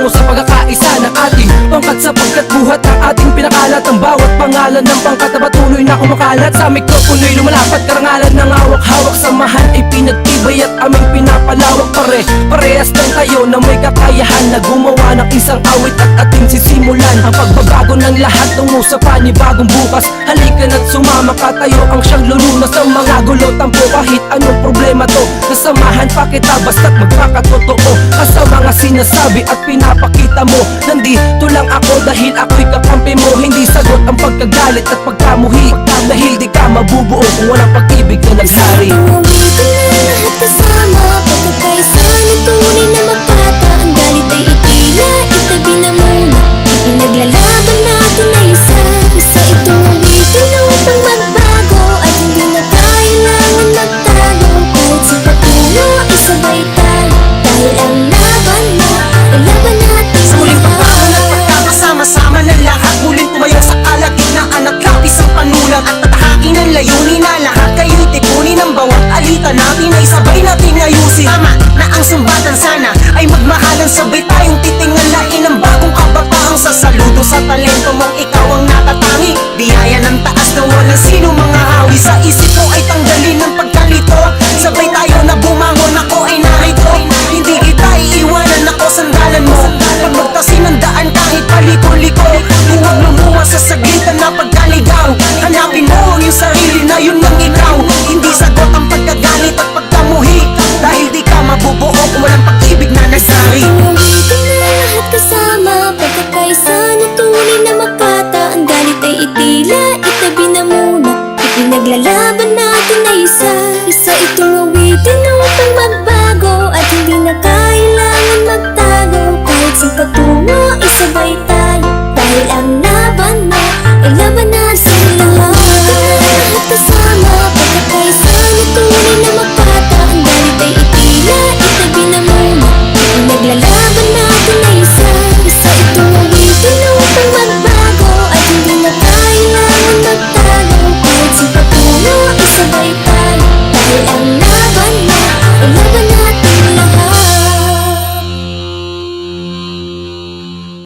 tungo sa pagkakaisa ng ating pangkat, sapagkat buhat ng ating pinakalat ang bawat pangalan ng pangkat na patuloy na kumakalat. Sa mikropono'y lumalapat karangalan ng hawak-hawak. Samahan ay pinagtibay at aming pinapalawak. Parehas lang tayo na may kakayahan na gumawa ng isang awit at ating sisimulan ang pagbabago ng lahat tungo sa panibagong bukas. Halika na't sumama ka, tayo ang siyang lulunas ng mga gulo, tampo kahit anong problema to. Kasamahan pa kita basta't magpakatotoo ka sa mga sinasabi at pinapakita mo. Nandito lang ako dahil ako'y kakampi mo. Hindi sagot ang pagkagalit at pagkamuhi, dahil di ka mabubuo kung walang pag-ibig na nagsari. Uwitin na lahat kasama, pagkakaisa na tunay na mapata. Ang galit ay itila, itabi na muna. Ipinaglalaban natin na isa itong uwitin na upang magbago. At hindi na kailangan magtago. Kahit sa patulo, isabay tayo. Dahil ang laban na, ay laban natin sa muling pagbago at pagkakasama-sama ng lahat. Muling tumayo sa kalagitnaan at lapis ang panulat. At tatahakin ang layunin na lahat kayo'y tipunin. Ang bawat alita natin ay sabay nating ayusin. Tama na ang sumbatan sana ay magmahalan. Sabay tayong titingalain ang bagong kabataang sasaludo sa talento mong ikaw ang natatangi. Biyaya ng taas na walang sino mga hawi. Sa isip ko ay tanggalin ng pagkalito. Sabay tayo na bumangon, ako ay narito. Hindi kita iiwanan, ako sandalan mo. Pag magtasin ng daan kahit paliko